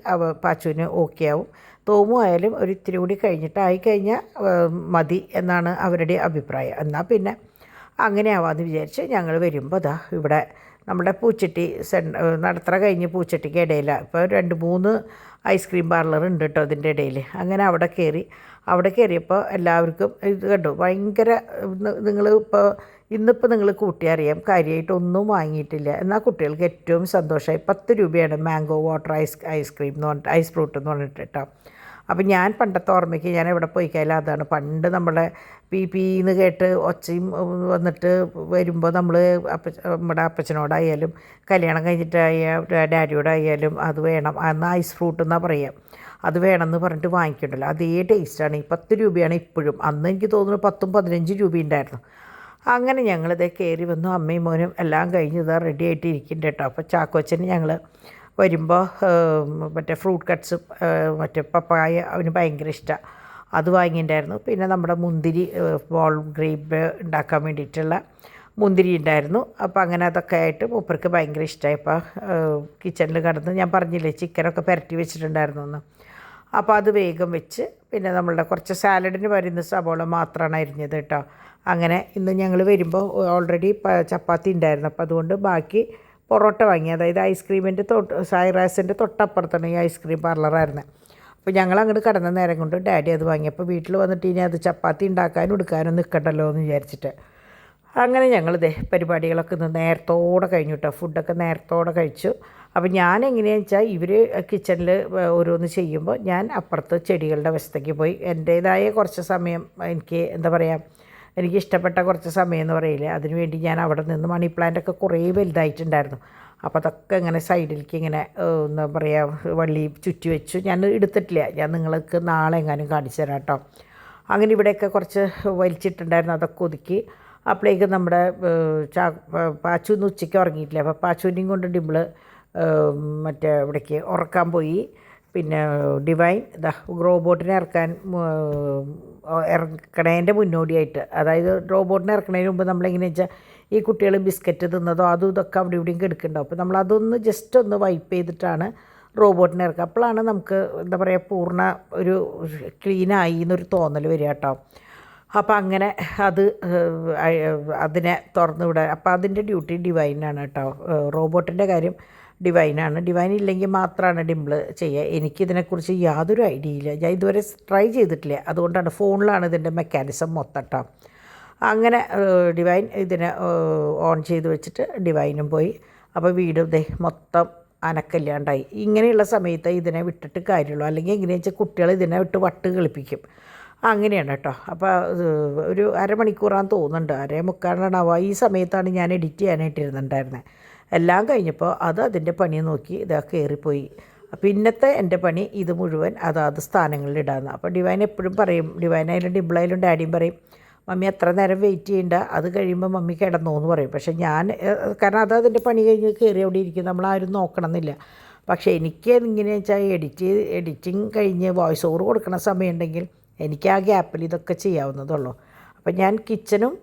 പാച്ചുവിന് ഓക്കെ ആവും. തോമു ആയാലും ഒരു ഇത്തിരി കൂടി കഴിഞ്ഞിട്ടായി കഴിഞ്ഞാൽ മതി എന്നാണ് അവരുടെ അഭിപ്രായം. എന്നാൽ പിന്നെ അങ്ങനെ ആവാമെന്ന് വിചാരിച്ച് ഞങ്ങൾ വരുമ്പോൾ ഇവിടെ നമ്മുടെ പൂച്ചട്ടി നടത്തറ കഴിഞ്ഞ് പൂച്ചട്ടിക്ക് ഇടയിലാണ് ഇപ്പോൾ 2-3 ഐസ്ക്രീം പാർലർ ഉണ്ട് കേട്ടോ അതിൻ്റെ ഇടയിൽ. അങ്ങനെ അവിടെ കയറിയപ്പോൾ എല്ലാവർക്കും ഇത് കണ്ടു. ഭയങ്കര ഇന്നിപ്പോൾ നിങ്ങൾ കൂട്ടിയറിയാം കാര്യമായിട്ടൊന്നും വാങ്ങിയിട്ടില്ല. എന്നാൽ കുട്ടികൾക്ക് ഏറ്റവും സന്തോഷമായി 10 രൂപയാണ് മാംഗോ വാട്ടർ ഐസ്ക്രീം എന്ന് പറഞ്ഞിട്ട് ഐസ് ഫ്രൂട്ട് എന്ന് പറഞ്ഞിട്ട് കേട്ടോ. അപ്പം ഞാൻ പണ്ടത്തെ ഓർമ്മയ്ക്ക് ഞാൻ എവിടെ പോയി കഴിഞ്ഞാൽ അതാണ് പണ്ട് നമ്മളെ പീന്ന് കേട്ട് ഒച്ചയും വന്നിട്ട് വരുമ്പോൾ നമ്മൾ നമ്മുടെ അപ്പച്ചനോടായാലും കല്യാണം കഴിഞ്ഞിട്ടായ ഡാഡിയോടായാലും അത് വേണം അന്ന് ഐസ് ഫ്രൂട്ട് എന്നാണ് പറയുക. അത് വേണമെന്ന് പറഞ്ഞിട്ട് വാങ്ങിക്കണ്ടല്ലോ. അതേ ടേസ്റ്റാണ്. ഈ 10 രൂപയാണ് ഇപ്പോഴും. അന്ന് എനിക്ക് തോന്നുന്നു 10-15 രൂപ ഉണ്ടായിരുന്നു. അങ്ങനെ ഞങ്ങളിതേ കയറി വന്നു. അമ്മയും മോനും എല്ലാം കഴിഞ്ഞ് റെഡി ആയിട്ട് ഇരിക്കുന്നുണ്ട് കേട്ടോ. അപ്പോൾ ചാക്കോച്ചന് ഞങ്ങൾ വരുമ്പോൾ മറ്റേ ഫ്രൂട്ട് കട്ട്സും മറ്റേ പപ്പായ അവന് ഭയങ്കര ഇഷ്ടമാണ്. അത് വാങ്ങിയിട്ടുണ്ടായിരുന്നു. പിന്നെ നമ്മുടെ മുന്തിരി ബോൾ ഗ്രേപ്പ് ഉണ്ടാക്കാൻ വേണ്ടിയിട്ടുള്ള മുന്തിരി ഉണ്ടായിരുന്നു. അപ്പോൾ അങ്ങനെ അതൊക്കെ ആയിട്ട് മൂപ്പർക്ക് ഭയങ്കര ഇഷ്ടമായി. അപ്പോൾ കിച്ചണിൽ കിടന്ന് ഞാൻ പറഞ്ഞില്ലേ ചിക്കനൊക്കെ പുരട്ടി വെച്ചിട്ടുണ്ടായിരുന്നു എന്ന്. അപ്പോൾ അത് വേഗം വെച്ച് പിന്നെ നമ്മളുടെ കുറച്ച് സാലഡിന് വരുന്ന സവോള മാത്രമാണ് അരിഞ്ഞത് കേട്ടോ. അങ്ങനെ ഇന്ന് ഞങ്ങൾ വരുമ്പോൾ ഓൾറെഡി ചപ്പാത്തി ഉണ്ടായിരുന്നു. അപ്പോൾ അതുകൊണ്ട് ബാക്കി പൊറോട്ട വാങ്ങി. അതായത് ഐസ്ക്രീമിൻ്റെ സായിറാസിൻ്റെ തൊട്ടപ്പുറത്താണ് ഈ ഐസ്ക്രീം പാർലറായിരുന്നു. അപ്പോൾ ഞങ്ങൾ അങ്ങോട്ട് കടന്ന നേരം കൊണ്ട് ഡാഡി അത് വാങ്ങി. അപ്പോൾ വീട്ടിൽ വന്നിട്ട് ഇനി അത് ചപ്പാത്തി ഉണ്ടാക്കാനും എടുക്കാനും നിൽക്കണ്ടല്ലോ എന്ന് വിചാരിച്ചിട്ട് അങ്ങനെ ഞങ്ങളിതേ പരിപാടികളൊക്കെ ഇന്ന് നേരത്തോടെ കഴിഞ്ഞു കേട്ടോ. ഫുഡൊക്കെ നേരത്തോടെ കഴിച്ചു. അപ്പോൾ ഞാൻ എങ്ങനെയാണെന്ന് വെച്ചാൽ ഇവർ കിച്ചണിൽ ഓരോന്ന് ചെയ്യുമ്പോൾ ഞാൻ അപ്പുറത്ത് ചെടികളുടെ വശത്തേക്ക് പോയി എൻ്റേതായ കുറച്ച് സമയം എനിക്ക് എന്താ പറയുക എനിക്കിഷ്ടപ്പെട്ട കുറച്ച് സമയം എന്ന് പറയില്ലേ അതിനുവേണ്ടി ഞാൻ അവിടെ നിന്ന് മണി പ്ലാന്റൊക്കെ കുറേ വലുതായിട്ടുണ്ടായിരുന്നു. അപ്പോൾ അതൊക്കെ ഇങ്ങനെ സൈഡിലേക്ക് ഇങ്ങനെ എന്താ പറയുക വള്ളി ചുറ്റി വെച്ചു. ഞാൻ എടുത്തിട്ടില്ല. ഞാൻ നിങ്ങൾക്ക് നാളെ എങ്ങാനും കാണിച്ചു തരാം കേട്ടോ. അങ്ങനെ ഇവിടെയൊക്കെ കുറച്ച് വലിച്ചിട്ടുണ്ടായിരുന്നു. അതൊക്കെ ഒതുക്കി അപ്പോഴേക്കും നമ്മുടെ പാച്ചുന്ന് ഉച്ചയ്ക്ക് ഉറങ്ങിയിട്ടില്ല. അപ്പോൾ പാച്ചുവിനെയും കൊണ്ട് ഡിമ്പിള് മറ്റേ ഇവിടേക്ക് ഉറക്കാൻ പോയി. പിന്നെ ഡിവൈൻ റോബോട്ടിനെ ഇറക്കണതിൻ്റെ മുന്നോടിയായിട്ട് അതായത് റോബോട്ടിനെ ഇറക്കണതിന് മുമ്പ് നമ്മളെങ്ങനെയാ വെച്ചാൽ ഈ കുട്ടികൾ ബിസ്ക്കറ്റ് തിന്നതോ അതും ഇതൊക്കെ അവിടെ ഇവിടെയും കെടുക്കുന്നുണ്ടാവും. അപ്പോൾ നമ്മളതൊന്ന് ജസ്റ്റ് ഒന്ന് വൈപ്പ് ചെയ്തിട്ടാണ് റോബോട്ടിനെ ഇറക്കുക. അപ്പോഴാണ് നമുക്ക് എന്താ പറയുക പൂർണ്ണ ഒരു ക്ലീനായി എന്നൊരു തോന്നൽ വരിക കേട്ടോ. അപ്പോൾ അങ്ങനെ അതിനെ തുറന്നു വിടാൻ അപ്പോൾ അതിൻ്റെ ഡ്യൂട്ടി ഡിവൈനാണ് കേട്ടോ. റോബോട്ടിൻ്റെ കാര്യം ഡിവൈനാണ്. ഡിവൈൻ ഇല്ലെങ്കിൽ മാത്രമാണ് ഡിംപിൾ ചെയ്യുക. എനിക്കിതിനെക്കുറിച്ച് യാതൊരു ഐഡിയ ഇല്ല. ഞാൻ ഇതുവരെ ട്രൈ ചെയ്തിട്ടില്ല. അതുകൊണ്ടാണ് ഫോണിലാണ് ഇതിൻ്റെ മെക്കാനിസം മൊത്തം കേട്ടോ. അങ്ങനെ ഡിവൈൻ ഇതിനെ ഓൺ ചെയ്ത് വെച്ചിട്ട് ഡിവൈനും പോയി. അപ്പോൾ വീടും മൊത്തം അനക്കല്ലാണ്ടായി. ഇങ്ങനെയുള്ള സമയത്ത് ഇതിനെ വിട്ടിട്ട് കാര്യമുള്ളൂ. അല്ലെങ്കിൽ എങ്ങനെയാണെന്ന് വെച്ചാൽ കുട്ടികൾ ഇതിനെ വിട്ട് വട്ട് കളിപ്പിക്കും. അങ്ങനെയാണ് കേട്ടോ. അപ്പോൾ ഒരു അരമണിക്കൂറാന്ന് തോന്നുന്നുണ്ട്, 3:45 ഈ സമയത്താണ് ഞാൻ എഡിറ്റ് ചെയ്യാനായിട്ടിരുന്നുണ്ടായിരുന്നത്. എല്ലാം കഴിഞ്ഞപ്പോൾ അതിൻ്റെ പണി നോക്കി ഇതാ കയറിപ്പോയി. പിന്നത്തെ എൻ്റെ പണി ഇത് മുഴുവൻ അതാത് സ്ഥാനങ്ങളിൽ ഇടാമെന്ന്. അപ്പോൾ ഡിവൈൻ എപ്പോഴും പറയും, ഡിവൈനായാലും ഡിംപിളായാലും ഡാഡിയും പറയും മമ്മി അത്ര നേരം വെയിറ്റ് ചെയ്യേണ്ട, അത് കഴിയുമ്പോൾ മമ്മി കിടന്നോ എന്ന് പറയും. പക്ഷേ ഞാൻ കാരണം അതിൻ്റെ പണി കഴിഞ്ഞ് കയറി അവിടെ ഇരിക്കും, നമ്മളാരും നോക്കണമെന്നില്ല. പക്ഷേ എനിക്ക് എങ്ങനെയാണെന്ന് വെച്ചാൽ എഡിറ്റിങ് കഴിഞ്ഞ് വോയിസ് ഓവർ കൊടുക്കുന്ന സമയമുണ്ടെങ്കിൽ എനിക്ക് ആ ഗ്യാപ്പിൽ ഇതൊക്കെ ചെയ്യാവുന്നതുള്ളൂ. അപ്പം ഞാൻ കിച്ചനും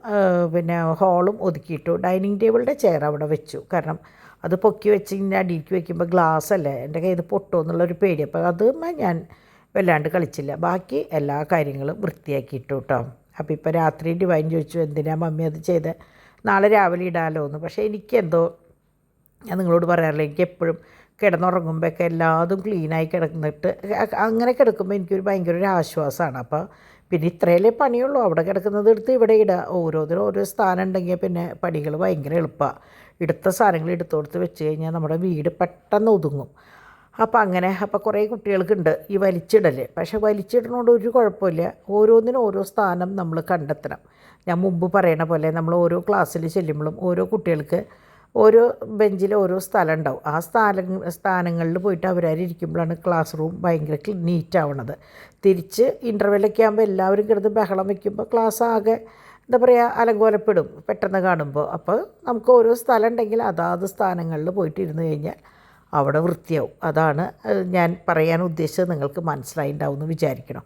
പിന്നെ ഹാളും ഒതുക്കിയിട്ടു. ഡൈനിങ് ടേബിളിൻ്റെ ചെയർ അവിടെ വെച്ചു. കാരണം അത് പൊക്കി വെച്ച് ഇങ്ങനെ അടിയിലേക്ക് വയ്ക്കുമ്പോൾ ഗ്ലാസ് അല്ലേ, എൻ്റെ കയ്യിൽ പൊട്ടുമോ എന്നുള്ളൊരു പേടി. അപ്പോൾ അത് ഞാൻ വല്ലാണ്ട് കളിച്ചില്ല. ബാക്കി എല്ലാ കാര്യങ്ങളും വൃത്തിയാക്കിയിട്ടു കേട്ടോ. അപ്പോൾ ഇപ്പോൾ രാത്രി ഡിവൈൻ ചോദിച്ചു എന്തിനാ മമ്മി അത് ചെയ്ത്, നാളെ രാവിലെ ഇടാമല്ലോ എന്ന്. പക്ഷേ എനിക്കെന്തോ ഞാൻ നിങ്ങളോട് പറയാറില്ല, എനിക്ക് എപ്പോഴും കിടന്നുറങ്ങുമ്പോഴൊക്കെ എല്ലാതും ക്ലീനായി കിടന്നിട്ട് അങ്ങനെ കിടക്കുമ്പോൾ എനിക്കൊരു ഭയങ്കര ഒരു ആശ്വാസമാണ്. അപ്പോൾ പിന്നെ ഇത്രയല്ലേ പണിയുള്ളൂ. അവിടെ കിടക്കുന്നത് എടുത്ത് ഇവിടെ ഇടുക. ഓരോന്നിനും ഓരോ സ്ഥാനം ഉണ്ടെങ്കിൽ പിന്നെ പണികൾ ഭയങ്കര എളുപ്പമാണ്. എടുത്ത സാധനങ്ങൾ എടുത്തോടുത്ത് വെച്ച് കഴിഞ്ഞാൽ നമ്മുടെ വീട് പെട്ടെന്ന് ഒതുങ്ങും. അപ്പോൾ കുറേ കുട്ടികൾക്കുണ്ട് ഈ വലിച്ചിടൽ. പക്ഷേ വലിച്ചിടുന്നതുകൊണ്ട് ഒരു കുഴപ്പമില്ല. ഓരോന്നിനും ഓരോ സ്ഥാനം നമ്മൾ കണ്ടെത്തണം. ഞാൻ മുമ്പ് പറയണ പോലെ നമ്മൾ ഓരോ ക്ലാസ്സിൽ ചെല്ലുമ്പോഴും ഓരോ കുട്ടികൾക്ക് ഓരോ ബെഞ്ചിൽ ഓരോ സ്ഥലം ഉണ്ടാവും. ആ സ്ഥാനങ്ങളിൽ പോയിട്ട് അവരായിരിക്കുമ്പോഴാണ് ക്ലാസ് റൂം ഭയങ്കര നീറ്റാവണത്. തിരിച്ച് ഇൻ്റർവെല്ലൊക്കെ ആകുമ്പോൾ എല്ലാവരും കിടന്ന് ബഹളം വയ്ക്കുമ്പോൾ ക്ലാസ് ആകെ എന്താ പറയുക അലങ്കോലപ്പെടും പെട്ടെന്ന് കാണുമ്പോൾ. അപ്പോൾ നമുക്ക് ഓരോ സ്ഥലം ഉണ്ടെങ്കിൽ അതാത് സ്ഥാനങ്ങളിൽ പോയിട്ട് ഇരുന്ന് കഴിഞ്ഞാൽ അവിടെ വൃത്തിയാവും. അതാണ് ഞാൻ പറയാൻ ഉദ്ദേശിച്ചത്. നിങ്ങൾക്ക് മനസ്സിലായിട്ടുണ്ടാവും എന്ന് വിചാരിക്കണം.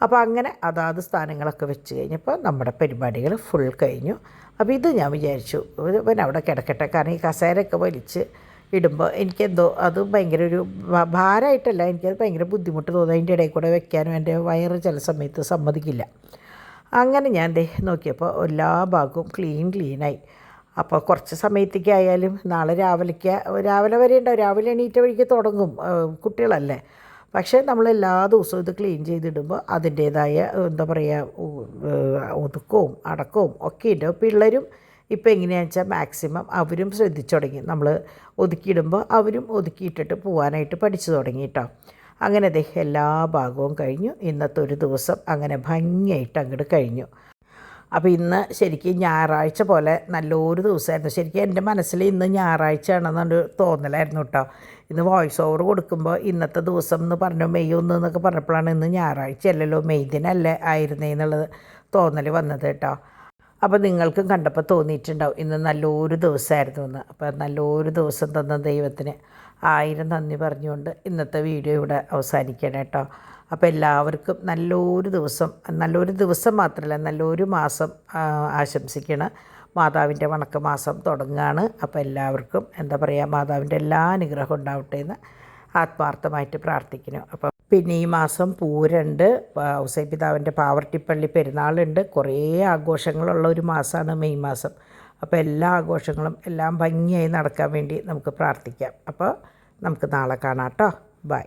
അപ്പോൾ അങ്ങനെ അതാത് സ്ഥാനങ്ങളൊക്കെ വെച്ച് കഴിഞ്ഞപ്പോൾ നമ്മുടെ പരിപാടികൾ ഫുൾ കഴിഞ്ഞു. അപ്പോൾ ഇത് ഞാൻ വിചാരിച്ചു പിന്നെ അവിടെ കിടക്കട്ടെ. കാരണം ഈ കസേരയൊക്കെ വലിച്ച് ഇടുമ്പോൾ എനിക്കെന്തോ അത് ഭയങ്കര ഒരു ഭാരമായിട്ടല്ല, എനിക്കത് ഭയങ്കര ബുദ്ധിമുട്ട് തോന്നുന്നു. അതിൻ്റെ ഇടയിൽ കൂടെ വെക്കാനും എൻ്റെ വയറ് ചില സമയത്ത് സമ്മതിക്കില്ല. അങ്ങനെ ഞാൻ നോക്കിയപ്പോൾ എല്ലാ ഭാഗവും ക്ലീനായി. അപ്പോൾ കുറച്ച് സമയത്തേക്കായാലും നാളെ രാവിലെ വരെ ഉണ്ടാവും. രാവിലെ എണീറ്റ വഴിക്ക് തുടങ്ങും, കുട്ടികളല്ലേ. പക്ഷേ നമ്മളെല്ലാ ദിവസവും ഇത് ക്ലീൻ ചെയ്തിടുമ്പോൾ അതിൻ്റേതായ എന്താ പറയുക ഒതുക്കവും അടക്കവും ഒക്കെ ഉണ്ട്. പിള്ളേരും ഇപ്പോൾ എങ്ങനെയാണെന്ന് വെച്ചാൽ മാക്സിമം അവരും ശ്രദ്ധിച്ചു തുടങ്ങി. നമ്മൾ ഒതുക്കിയിടുമ്പോൾ അവരും ഒതുക്കിയിട്ടിട്ട് പോകാനായിട്ട് പഠിച്ചു തുടങ്ങി കേട്ടോ. അങ്ങനെ എല്ലാ ഭാഗവും കഴിഞ്ഞു. ഇന്നത്തെ ഒരു ദിവസം അങ്ങനെ ഭംഗിയായിട്ട് അങ്ങോട്ട് കഴിഞ്ഞു. അപ്പോൾ ഇന്ന് ശരിക്കും ഞായറാഴ്ച പോലെ നല്ലൊരു ദിവസമായിരുന്നു. ശരിക്കും എൻ്റെ മനസ്സിൽ ഇന്ന് ഞായറാഴ്ചയാണെന്നൊരു തോന്നലായിരുന്നു കേട്ടോ. ഇന്ന് വോയിസ് ഓവർ കൊടുക്കുമ്പോൾ ഇന്നത്തെ ദിവസം എന്ന് പറഞ്ഞു മെയ് 1 എന്നൊക്കെ പറഞ്ഞപ്പോഴാണ് ഇന്ന് ഞായറാഴ്ചയല്ലല്ലോ മെയ് ദിനല്ലേ ആയിരുന്നേ എന്നുള്ളത് തോന്നൽ വന്നത് കേട്ടോ. അപ്പോൾ നിങ്ങൾക്കും കണ്ടപ്പോൾ തോന്നിയിട്ടുണ്ടാവും ഇന്ന് നല്ലൊരു ദിവസമായിരുന്നു എന്ന്. അപ്പോൾ നല്ലൊരു ദിവസം തന്ന ദൈവത്തിന് 1000 നന്ദി പറഞ്ഞുകൊണ്ട് ഇന്നത്തെ വീഡിയോ ഇവിടെ അവസാനിക്കണം കേട്ടോ. അപ്പോൾ എല്ലാവർക്കും നല്ലൊരു ദിവസം മാത്രമല്ല നല്ലൊരു മാസം ആശംസിക്കണം. മാതാവിൻ്റെ വണക്കമാസം തുടങ്ങുകയാണ്. അപ്പോൾ എല്ലാവർക്കും എന്താ പറയുക മാതാവിൻ്റെ എല്ലാ അനുഗ്രഹം ഉണ്ടാവട്ടെ എന്ന് ആത്മാർത്ഥമായിട്ട് പ്രാർത്ഥിക്കുന്നു. അപ്പോൾ പിന്നെ ഈ മാസം പൂരമുണ്ട്, ഔസേപ്പിതാവിൻ്റെ പാവർട്ടിപ്പള്ളി പെരുന്നാളുണ്ട്. കുറേ ആഘോഷങ്ങളുള്ള ഒരു മാസമാണ് മെയ് മാസം. അപ്പോൾ എല്ലാ ആഘോഷങ്ങളും എല്ലാം ഭംഗിയായി നടക്കാൻ വേണ്ടി നമുക്ക് പ്രാർത്ഥിക്കാം. അപ്പോൾ നമുക്ക് നാളെ കാണാം കേട്ടോ. ബൈ.